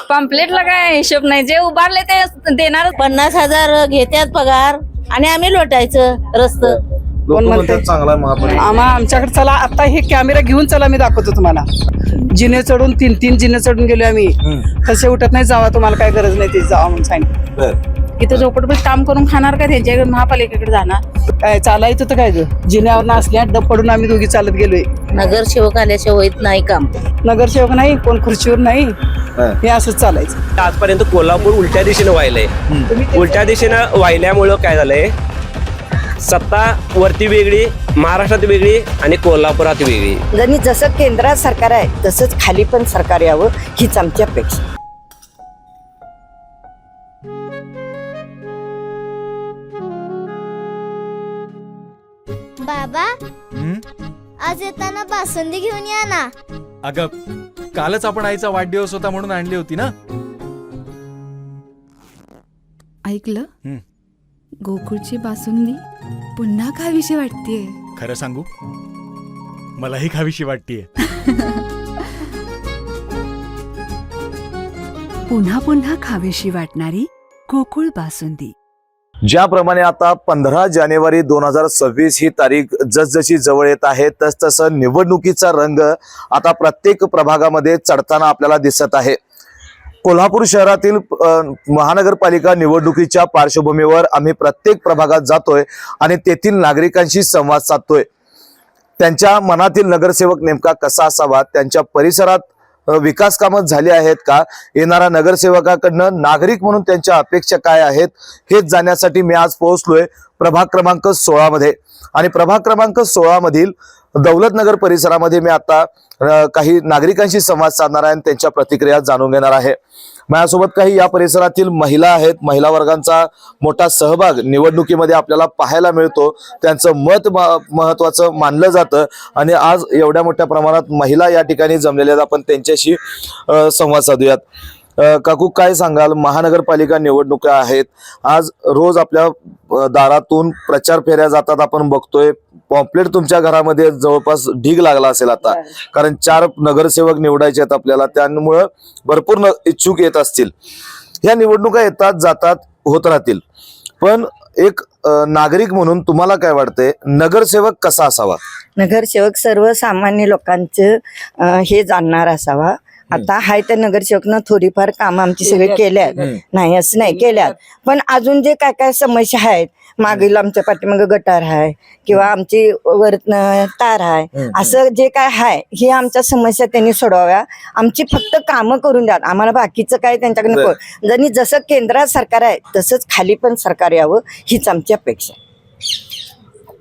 पॉम्पलेटला काय हिशोब नाही, जे उभारले ते देणार. 50,000 घेतात पगार आणि आम्ही लोटायचं रस्त. लोक म्हणतात चांगला आहे महापालिका. आमच्याकडे चला आता हे कॅमेरा घेऊन चला, मी दाखवतो तुम्हाला. जिने चढून तीन जिने चढून गेलो आम्ही. कसे उठत नाही, जावा तुम्हाला काय गरज नाही, ते जावा म्हणून सांगितलं. बर इथं झोपडपट्टीत काम करून खाणार का त्यांच्या महापालिकेकडे जाणार? काय चालायचं तर काय ग, जिन्यावर असल्या डब पडून आम्ही दोघी चालत गेलोय. नगरसेवक आल्याशिवाय होत नाही काम. नगरसेवक नाही, कोण खुर्चीवर नाही, हे असंच चालायचं. आजपर्यंत कोल्हापूर उलट्या दिशेने व्हायलंय. उलट्या दिशेनं वाहिल्यामुळं काय झालंय, सत्ता वरती वेगळी, महाराष्ट्रात वेगळी आणि कोल्हापुरात वेगळी. जणी जसं केंद्रात सरकार आहे तसंच खाली पण सरकार यावं हीच आमची अपेक्षा. बाबा आज येताना बासुंदी घेऊन या ना. अगं कालच आपण आईचा वाढदिवस होता म्हणून आणली होती ना. ऐकलं, गोकुळची बासुंदी पुन्हा खावीशी वाटतेय. खरं सांगू, मलाही खावीशी वाटतेय. पुन्हा पुन्हा खावीशी वाटणारी गोकुळ बासुंदी. ज्याप्रमाणे आता 15 जानेवारी 2026 ही तारीख जसजशी जवळ येत आहे तसतसं निवडणुकीचा रंग आता प्रत्येक प्रभागामध्ये चढताना आपल्याला दिसत आहे. कोल्हापूर शहरातील महानगरपालिका निवडणुकीच्या पार्श्वभूमीवर आम्ही प्रत्येक प्रभागात जातोय आणि तेथील नागरिकांशी संवाद साधतोय. त्यांच्या मनातील नगरसेवक नेमका कसा असावा, त्यांच्या परिसरात विकास कामं झाली आहेत का, येणाऱ्या नगरसेवकाकडनं नागरिक म्हणून त्यांच्या अपेक्षा काय आहेत, हेच जाण्यासाठी मी आज पोहोचलोय प्रभाग क्रमांक 16 मध्ये. आणि प्रभाग क्रमांक 16 मधील दौलतनगर परिसरामध्ये मी आता काही नागरिकांशी संवाद साधणार आहे आणि त्यांच्या प्रतिक्रिया जाणून घेणार आहे. माझ्यासोबत काही या परिसरातील महिला आहेत. महिला वर्गांचा मोठा सहभाग निवडणुकीमध्ये आपल्याला पाहायला मिळतो. त्यांचं मत महत्वाचं मानलं जातं आणि आज एवढ्या मोठ्या प्रमाणात महिला या ठिकाणी जमलेल्या आहेत. आपण त्यांच्याशी संवाद साधूयात. काकू, काय सांगाल, महानगरपालिका निवडणुका आहेत, आज रोज आपल्या दारातून प्रचार फेऱ्या जातात, आपण बघतोय. पॉम्पलेट तुमच्या घरामध्ये जवळपास ढीग लागला असेल आता, कारण 4 नगरसेवक निवडायचे आहेत आपल्याला, त्यामुळं भरपूर इच्छुक येत असतील. ह्या निवडणुका येतात जातात होत राहतील, पण एक नागरिक म्हणून तुम्हाला काय वाटतंय, नगरसेवक कसा असावा? नगरसेवक सर्वसामान्य लोकांचं हे जाणणार असावा. आता हाय त्या नगरसेवकनं थोडीफार कामं आमची सगळी केल्यात, नाही असं नाही केल्यात, पण अजून जे काय काय समस्या आहेत, मागील आमच्या पाठीमागे गटार आहे किंवा आमची वर तार आहे, असं जे काय आहे हे आमच्या समस्या त्यांनी सोडवाव्या. आमची फक्त कामं करून द्या, आम्हाला बाकीचं काय त्यांच्याकडे नको. जणी जसं केंद्रात सरकार आहे तसंच खाली पण सरकार यावं हीच आमची अपेक्षा.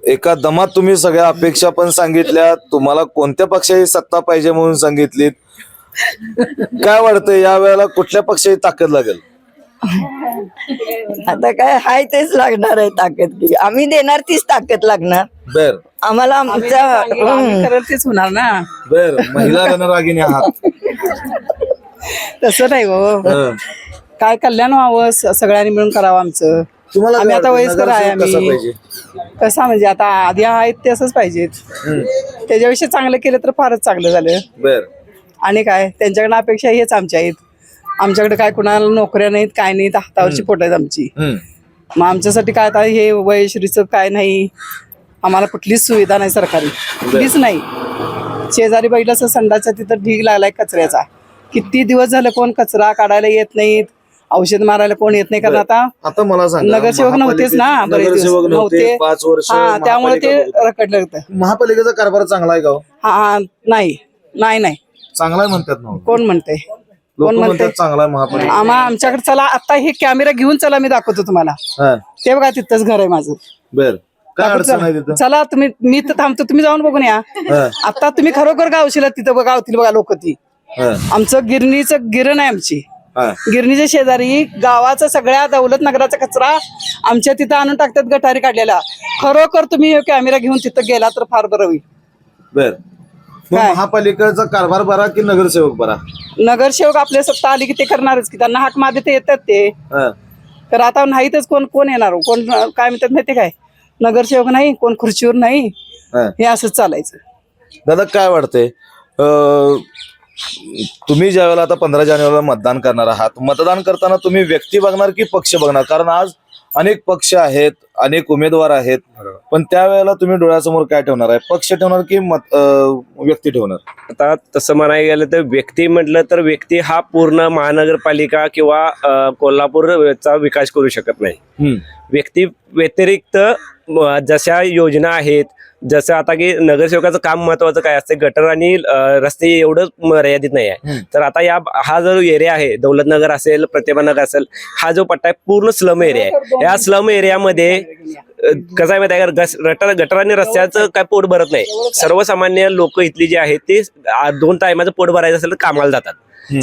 एका दमात तुम्ही सगळ्या अपेक्षा पण सांगितल्या, तुम्हाला कोणत्या पक्षाची सत्ता पाहिजे म्हणून सांगितलीत. काय वाटतंय या वेळेला कुठल्या पक्षाची ताकद लागेल? आता काय हाय तेच लागणार आहे ताकद, की आम्ही देणार तीच ताकद लागणार. बर, आम्हाला आमच्या तेच होणार ना. बर, महिला रणरागिणी आहात. तसं नाही हो, काय कल्याण व्हावं, सगळ्यांनी मिळून करावं आमचं. तुम्हाला आम्ही आता वयस्कर आहे, कसं आम्ही पाहिजे? कसं म्हणजे आता आधी आहेत ते असंच पाहिजेत. त्याच्याविषयी चांगलं केलं तर फारच चांगलं झालं. बर, आणि काय त्यांच्याकडे अपेक्षा हेच आमच्या आहेत. आमच्याकडे काय कुणाला नोकऱ्या नाहीत, काय नाहीत, हातावरची पोट आहेत आमची. मग आमच्यासाठी काय आता हे वयश्रीचं काय नाही, आम्हाला कुठलीच सुविधा नाही सरकारी, कुठलीच नाही. शेजारी बैठला असं संडासचा तिथं ढीग लागलाय कचऱ्याचा. किती दिवस झाले कोण कचरा काढायला येत नाहीत, औषध मारायला कोण येत नाही. कारण आता मला सांगा, नगरसेवक नव्हतेच ना, बरेच दिवस नगरसेवक नव्हते 5 वर्ष. त्यामुळे ते रखडलं होतं. महापालिकेचा कारभार चांगला आहे का? हा नाही नाही नाही, चांगला आहे म्हणतात ना. कोण म्हणते, कोण म्हणते चांगला आहे महापालिका? आमच्याकडे चला आता हे कॅमेरा घेऊन चला, मी दाखवतो तुम्हाला. ते बघा तिथंच घर आहे माझं. बर, काय अडचण आहे तिथं? चला तुम्ही, मी तर थांबतो, तुम्ही जाऊन बघून या. आता तुम्ही खरोखर गावशीला तिथं बघा, गावतील बघा लोक. ती आमचं गिरणीचं गिरण आहे आमची. गिरणीच्या शेजारी गावाचा सगळ्या दौलत नगराचा कचरा आमच्या तिथं आणून टाकतात, गटारी काढलेला. खरोखर तुम्ही कॅमेरा घेऊन तिथं गेला तर फार बरं होईल. बर, महापालिकेचा कारभार बरा की नगरसेवक बरा? नगरसेवक आपल्या सत्ता आली की ते करणारच की, त्यांना हाक मारते ते येतात ते. तर आता नाहीतच कोण कोण येणार, कोण काय म्हणतात माहिती काय, नगरसेवक नाही, कोण खुर्चीवर नाही, हे असंच चालायचं. दादा, काय वाटतंय, तुम्ही ज्या वेळेला आता 15 जानेवारीला मतदान करणार आहात, मतदान करताना तुम्ही व्यक्ती बघणार की पक्ष बघणार? कारण आज अनेक पक्ष आहेत, अनेक उमेदवार आहेत, पण त्यावेळेला तुम्ही डोळ्यासमोर काय ठेवणार आहे? पक्ष ठेवणार की व्यक्ती ठेवणार? आता तसं म्हणायला गेलं तर व्यक्ती म्हटलं तर व्यक्ती हा पूर्ण महानगरपालिका किंवा कोल्हापूरचा विकास करू शकत नाही. व्यक्ती व्यतिरिक्त जशा योजना आहेत, जसं आता की नगरसेवकाचं काम महत्वाचं काय असते, गटर आणि रस्ते एवढं मर्यादित नाही आहे. तर आता हा जो एरिया आहे, दौलतनगर असेल, प्रतिभानगर असेल, हा जो पट्टा आहे पूर्ण स्लम एरिया आहे. या स्लम एरियामध्ये कसं आहे माहिती आहे का, गटर आणि रस्त्याचं काय पोट भरत नाही. सर्वसामान्य लोक इथली जे आहेत ते 2 टायमाचं पोट भरायचं असेल तर कामाला जातात.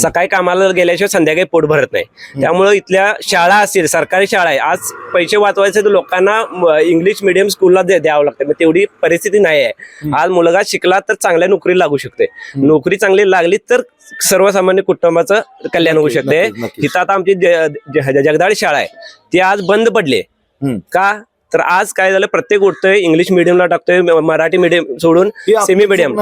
सकाळी कामाला गेल्याशिवाय संध्याकाळी पोट भरत नाही. त्यामुळं इथल्या शाळा असतील, सरकारी शाळा आहे, आज पैसे वाचवायचे तर लोकांना इंग्लिश मिडियम स्कूलला द्यावं लागतं. मग तेवढी परिस्थिती नाही आहे. आज मुलगा शिकला तर चांगल्या नोकरी लागू शकते. नोकरी चांगली लागली तर सर्वसामान्य कुटुंबाचं कल्याण होऊ शकते. इथं आता आमची जगदाळी शाळा आहे, ती आज बंद पडली. का तर आज काय झालं, प्रत्येक उठतोय इंग्लिश मिडियमला टाकतोय, मराठी मिडियम सोडून सेमी मिडियम.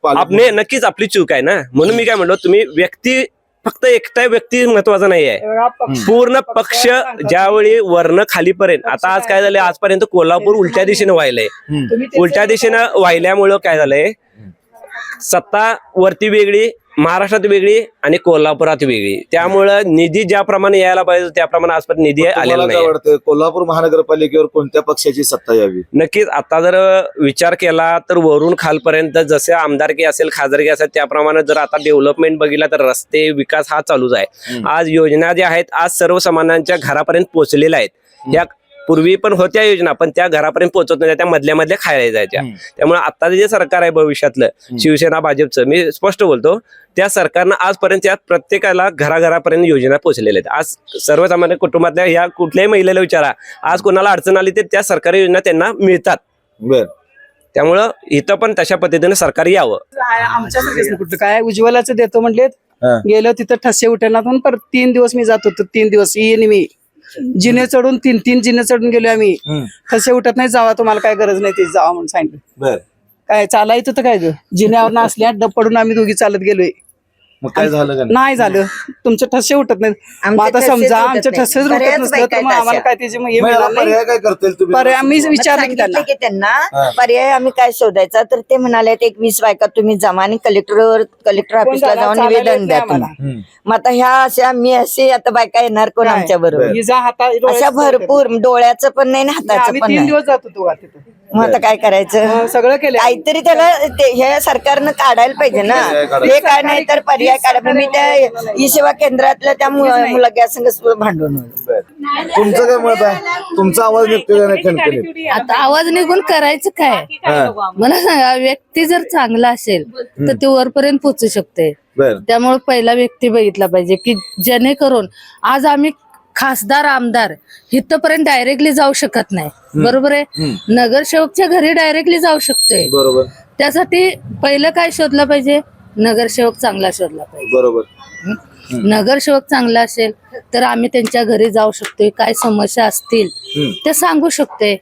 आपले नक्कीच आपली चूक आहे ना. म्हणून मी काय म्हणलो, तुम्ही व्यक्ती फक्त एकटा व्यक्ती महत्वाचा नाही आहे, पूर्ण पक्ष ज्यावेळी वर्ण खालीपर्यंत. आता आज काय झालंय, आजपर्यंत कोल्हापूर उलट्या दिशेने व्हायलंय. उलट्या दिशेनं व्हायल्यामुळं काय झालंय, सत्ता वरती वेगळी, महाराष्ट्रात वेगळी आणि कोल्हापुरात वेगळी. त्यामुळं निधी ज्याप्रमाणे यायला पाहिजे त्याप्रमाणे आजपर्यंत निधी आलेला नाही. कोल्हापूर महानगरपालिकेवर कोणत्या पक्षाची सत्ता यावी? नक्कीच आता जर विचार केला तर वरून खालपर्यंत जसे आमदारकी असेल, खासदारकी असेल, त्याप्रमाणे जर आता डेव्हलपमेंट बघितला तर रस्ते विकास हा चालूच आहे. आज योजना ज्या आहेत आज सर्वसामान्यांच्या घरापर्यंत पोहोचलेल्या आहेत. या पूर्वी पण होत्या योजना, पण त्या घरापर्यंत पोहोचत नाही, त्या मधल्या खायला जायच्या. त्यामुळे आता जे सरकार आहे भविष्यातलं, शिवसेना भाजपचं, मी स्पष्ट बोलतो, त्या सरकारनं आजपर्यंत त्या प्रत्येकाला घराघरापर्यंत योजना पोहोचलेल्या आहेत. आज सर्वसामान्य कुटुंबातल्या या कुठल्याही महिलेला विचारा, आज कोणाला अडचण आली तर त्या सरकारी योजना त्यांना मिळतात. त्यामुळं इथं पण तशा पद्धतीने सरकार यावं. आमच्यासारखेच कुठलं काय उज्ज्वलाचं देतो म्हणले, गेलो तिथं ठसे उठण्यातून परत 3 दिवस मी जात होतो. 3 दिवस येईन मी जिने चढून 3 जिने चढून गेलो आम्ही. ठसे उठत नाही, जावा तुम्हाला काय गरज नाही, ते जावा म्हणून सांगितलं. काय चालायचं तर काय ग, जिन्यावर असल्या डब पडून आम्ही दोघी चालत गेलोय. मग काय झालं? नाही झालं, तुमचे ठसे उठत नाहीत. मग आता समजा आमचे ठसेच उठत नसतं तर मग आम्हाला काय त्याचे काय करतील तुम्ही? पर्याय मी विचारलं की त्यांना, त्यांना पर्याय आम्ही काय शोधायचा, तर ते म्हणाले 20 बायका तुम्ही जमा आणि कलेक्टर ऑफिसला जाऊन निवेदन द्या तुम्ही. मग आता ह्या अशा मी असे आता बायका येणार कोण आमच्या बरोबर? अशा भरपूर, डोळ्याचं पण नाही ना हाताचं पण 3 नाही. दिवस जात होतो तिथं. मग आता काय करायचं? सगळं केलं. काहीतरी त्याला हे सरकारनं काढायला पाहिजे ना. हे काय नाही तर पर्याय काढा. मी त्या ई सेवा केंद्रातल्या त्या मुलग्या संघ भांडून. तुमचं काय मत आहे? तुमचा आवाज निघतोय का नाही खणखणीत? आता आवाज निघून करायचं काय? मला सांगा, व्यक्ती जर चांगला असेल तर ते वरपर्यंत पोहोचू शकते. त्यामुळे पहिला व्यक्ती बघितला पाहिजे की जेणेकरून आज आम्ही खासदार आमदार इथपर्यंत डायरेक्टली जाऊ शकत नाही. बरोबर आहे, नगरसेवकच्या घरी डायरेक्टली जाऊ शकतोय. बरोबर. त्यासाठी पहिलं काय शोधलं पाहिजे? नगरसेवक चांगला शोधला पाहिजे. बरोबर. नगरसेवक चांगला असेल तर आम्ही त्यांच्या घरी जाऊ शकतोय, काय समस्या असतील ते सांगू शकतोय.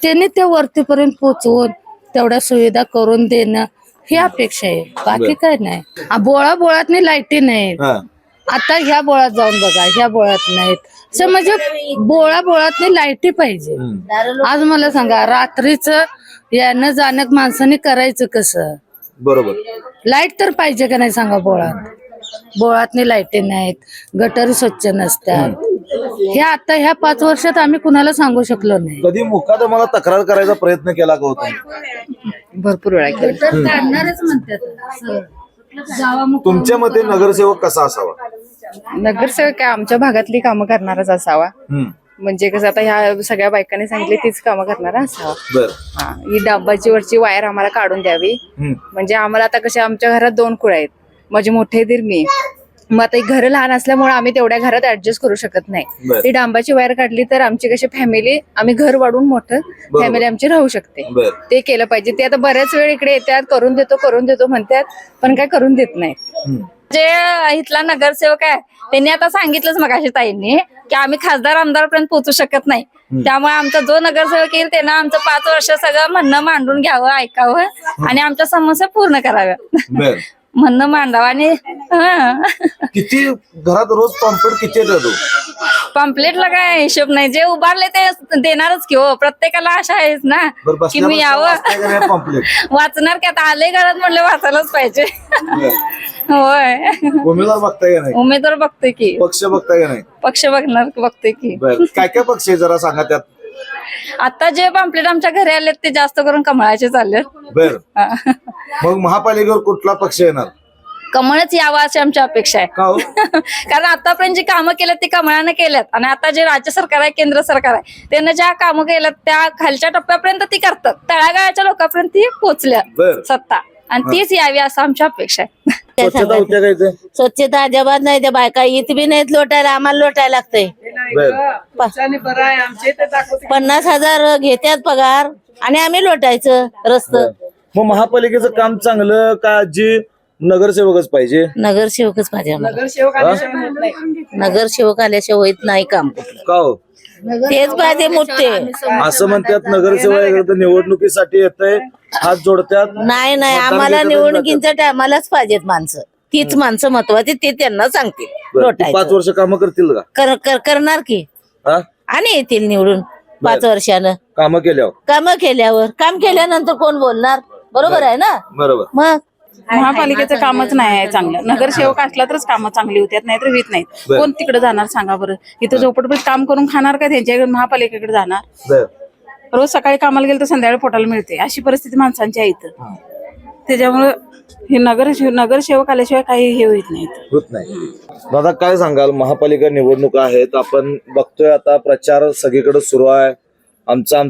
त्यांनी त्या वरतीपर्यंत पोहोचवून तेवढ्या सुविधा करून देणं ही अपेक्षा आहे, बाकी काय नाही. बोळात लाईटी नाहीत. आता ह्या बोळात जाऊन बघा, ह्या बोळात नाहीत. म्हणजे बोळात लाईटी पाहिजे. आज मला सांगा, रात्रीच यानं जाण्यात माणसाने करायचं कसं? बरोबर. लाईट तर पाहिजे का नाही सांगा? बोळात लाईटी नाहीत, गटर स्वच्छ नसतात. हे आता ह्या 5 वर्षात आम्ही कुणाला सांगू शकलो नाही. कधी मुकादमाला तक्रार करायचा प्रयत्न केला का होता? भरपूर वेळा केलं. तर काढणारच म्हणतात. तुमच्या मते नगरसेवक कसा असावा? नगरसेवक काय आमच्या भागातली कामं करणारच असावा. म्हणजे कसं, आता ह्या सगळ्या बायकांनी सांगितले तीच कामं करणारा असावा. ही डाबाची वरची वायर आम्हाला काढून द्यावी. म्हणजे आम्हाला आता कशा, आमच्या घरात 2 कुळ्या आहेत, माझे मोठे दीर मी. मग आता घर लहान असल्यामुळे आम्ही तेवढ्या घरात ऍडजस्ट करू शकत नाही. ती डांबाची वायर काढली तर आमची कशी फॅमिली, आम्ही घर वाढून मोठं फॅमिली आमची राहू शकते. ते केलं पाहिजे. ते आता बऱ्याच वेळ इकडे येतात, करून देतो म्हणतात, पण काय करून देत नाही. जे इथला नगरसेवक आहे त्यांनी आता सांगितलंच मगाशी ताईंनी की आम्ही खासदार आमदारपर्यंत पोहोचू शकत नाही. त्यामुळे आमचा जो नगरसेवक येईल त्यानं आमचं 5 वर्ष सगळं म्हणणं मांडून घ्यावं, ऐकावं आणि आमच्या समस्या पूर्ण कराव्या. म्हणणं मांडावं आणि हं. किती घरात रोज पॉम्पलेट किती येतात? पम्पलेटला काय हिशोब नाही, जे उभारले ते देणारच की हो, प्रत्येकाला आशा आहेच ना की मी यावं. पॉम्पलेट वाचणार की आता आले घरात म्हणलं वाचायलाच पाहिजे. होय, उमेदवार बघताय का नाही? उमेदवार बघतोय की, पक्ष बघताय का नाही? पक्ष बघतोय की. बरं, काय काय पक्ष आहे जरा सांगा त्यात. आता जे पम्पलेट आमच्या घरी आलेत ते जास्त करून कमळाचे चाललेत. बर, मग महापालिकेवर कुठला पक्ष येणार? कमळच यावं अशी आमची अपेक्षा आहे. का हो? कारण आतापर्यंत जी कामं केल्यात ती कमळानं केल्यात आणि आता जे राज्य सरकार आहे, केंद्र सरकार आहे, त्यांना ज्या कामं केल्यात त्या खालच्या टप्प्यापर्यंत ती करतात, तळागाळाच्या लोकांपर्यंत ती पोहोचल्या बर. सत्ता, आणि तीच यावी असं आमची अपेक्षा आहे. स्वच्छता होत्या का इथे? स्वच्छता अजिबात नाही, त्या बायका येत बी नाहीत लोटायला, आम्हाला लोटायला लागतंय. बर, 50,000 घेतात पगार आणि आम्ही लोटायचं रस्त. मग महापालिकेचं काम चांगलं का जी नगरसेवकच पाहिजे? नगरसेवकच पाहिजे आम्हाला. नगरसेवक आल्याशिवाय होत नाही काम. का हो? तेच पाहिजे मोठे. असं म्हणतात नगरसेवक निवडणुकीसाठी येतंय, हात जोडतात. नाही मतदान आम्हाला घेतात निवडणुकीच्या टायमालाच पाहिजेत माणसं. तीच माणसं महत्वाची, ते त्यांना सांगतील बरं, 5 लोटायचं. वर्ष कामं करतील का? करणार की, हा? आणि येतील निवडून 5 वर्षानं. कामं केल्यावर? काम केल्यानंतर कोण बोलणार? बरोबर आहे ना. बरोबर. मग महापालिकेचं कामच नाही आहे चांगलं. नगरसेवक असला तरच कामं चांगली होतात, नाहीतर होत नाहीत. बर. कोण तिकडे जाणार सांगा बरं? इथं झोपडपट्टीत काम करून खाणार का त्यांच्या महापालिकेकडे जाणार? बर. रोज सकाळी कामाला गेलं तर संध्याकाळी पोटाला मिळते, अशी परिस्थिती माणसांची आहे इथं. त्याच्यामुळं हे नगरसेवक आल्याशिवाय काही हे होत नाही. होत नाही. दादा काय सांगाल, महापालिका निवडणुका आहेत, आपण बघतोय आता प्रचार सगळीकडे सुरू आहे. आमचा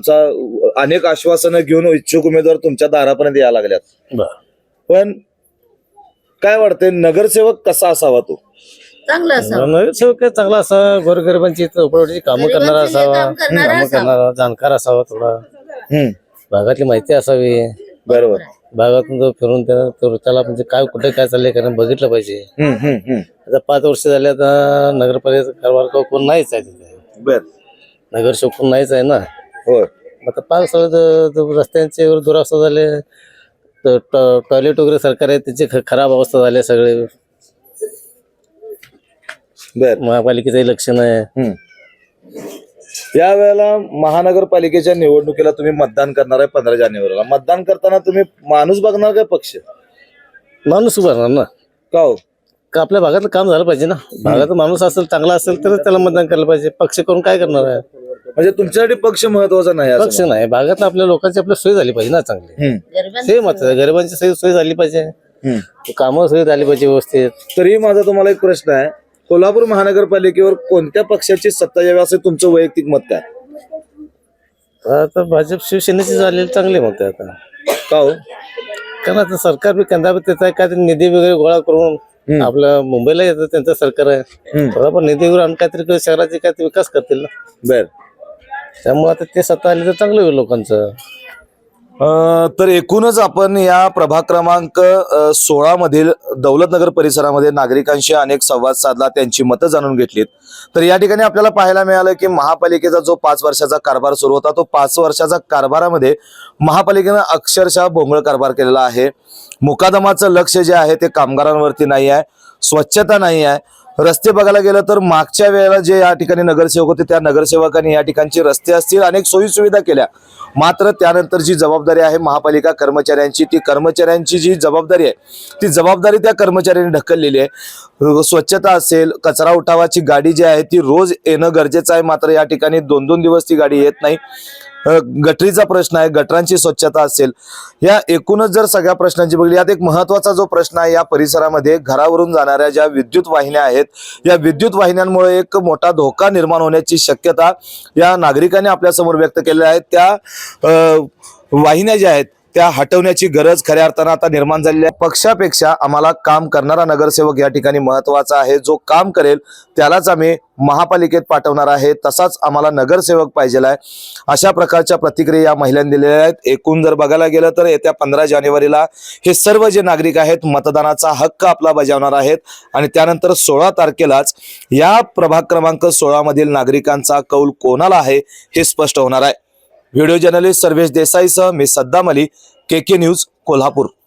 अनेक आश्वासनं घेऊन इच्छुक उमेदवार तुमच्या दारापर्यंत यायला लागल्यात. पण काय वाटतंय, नगरसेवक कसा असावा? तो चांगलं असं नगरसेवक चांगला असावा, गोरगरिबांची चौपडीची कामं करणारा असावा, कामं करणारा, जाणकार असावा, थोडा भागातली माहिती असावी. बरोबर. भागातून जो फिरून त्याला म्हणजे काय कुठे काय चाललंय कारण बघितलं पाहिजे. आता 5 वर्ष झाले आता नगरपालिकेचा कारभार कोण नाहीच आहे तिथे. बर. नगरसेवक कोण नाहीच आहे ना. होय. आता 5 वर्ष रस्त्यांचे दुरावस्था झाले, टॉयलेट वगैरे सरकार आहे त्याची खराब अवस्था झाली सगळे. बर. महापालिकेचं लक्षण आहे. या वेळेला महानगरपालिकेच्या निवडणुकीला तुम्ही मतदान करणार आहे 15 जानेवारीला. मतदान करताना तुम्ही माणूस बघणार का पक्ष? माणूस उभारणार ना. का हो? का आपल्या भागातलं काम झालं पाहिजे ना. भागातला माणूस असेल, चांगला असेल तर त्याला मतदान करायला पाहिजे. पक्ष करून काय करणार आहे? म्हणजे तुमच्यासाठी पक्ष महत्वाचा नाही असं पक्ष नाही, भागातल्या आपल्या लोकांची आपली सोय झाली पाहिजे ना चांगली. हे महत्वाचं आहे, गरिबांची सोय झाली पाहिजे, कामं सोय झाली पाहिजे व्यवस्थित. तरी माझा तुम्हाला एक प्रश्न आहे, कोल्हापूर महानगरपालिकेवर कोणत्या पक्षाची सत्ता यावी असं तुमचं वैयक्तिक मत काय? आता भाजप शिवसेनेची झालेली चांगली मत आहे आता. का हो? कारण आता सरकार बी केंद्रात त्याचा काय निधी वगैरे गोळा करून आपलं मुंबईला येतं त्यांचं सरकार आहे, थोडाफार निधी वगैरे आणि काहीतरी शहराचे काहीतरी विकास करतील ना. बर. त्यामुळे आता ते सत्ता आली तर चांगलं होईल लोकांचं. तर एकूणच आपण या प्रभाग क्रमांक 16 मधील दौलतनगर परिसरामध्ये नागरिकांशी अनेक संवाद साधला, त्यांची मतं जाणून घेतलीत. तर या ठिकाणी आपल्याला पाहायला मिळालं की महापालिकेचा जो 5 वर्षाचा कारभार सुरू होता, तो 5 वर्षाचा कारभारामध्ये महापालिकेनं अक्षरशः भोंगळ कारभार केलेला आहे. मुकादमाचं लक्ष जे आहे ते कामगारांवरती नाही आहे, स्वच्छता नाही आहे. रस्ते बघायला गेलं तर मागच्या वेळेला जे या ठिकाणी नगरसेवक होते त्या नगरसेवकांनी या ठिकाणचे रस्ते असतील अनेक सोयी सुविधा केल्या, मात्र त्यानंतर जी जबाबदारी आहे महापालिका कर्मचाऱ्यांची, ती कर्मचाऱ्यांची जी जबाबदारी आहे ती जबाबदारी त्या कर्मचाऱ्यांनी ढकललेली आहे. स्वच्छता असेल, कचरा उठावाची गाडी जी आहे ती रोज येणं गरजेचं आहे, मात्र या ठिकाणी 2-2 दिवस ती गाडी येत नाही. गटरीचा प्रश्न आहे, गटरांची स्वच्छता असेल, या एकूणच जर सगळ्या प्रश्नांची बघली, यात एक महत्वाचा जो प्रश्न आहे, या परिसरामध्ये घरावरून जाणाऱ्या ज्या विद्युत वाहिन्या आहेत, या विद्युत वाहिन्यांमुळे एक मोठा धोका निर्माण होण्याची शक्यता या नागरिकांनी आपल्यासमोर व्यक्त केलेल्या आहे. त्या वाहिन्या ज्या आहेत त्या हटवण्याची गरज खऱ्या अर्थानं आता निर्माण झालेली आहे. पक्षापेक्षा आम्हाला काम करणारा नगरसेवक या ठिकाणी महत्वाचा आहे. जो काम करेल त्यालाच आम्ही महापालिकेत पाठवणार आहे, तसाच आम्हाला नगरसेवक पाहिजे आहे. अशा प्रकारच्या प्रतिक्रिया या महिलांनी दिलेल्या आहेत. एकूण जर बघायला गेलं तर येत्या 15 जानेवारीला हे सर्व जे नागरिक आहेत मतदानाचा हक्क आपला बजावणार आहेत आणि त्यानंतर 16 तारखेलाच या प्रभाग क्रमांक 16 मधील नागरिकांचा कौल कोणाला आहे हे स्पष्ट होणार आहे. व्हिडिओ जर्नलिस्ट सर्वेश देसाईसह मी सद्दाम अली, KK न्यूज, कोल्हापूर.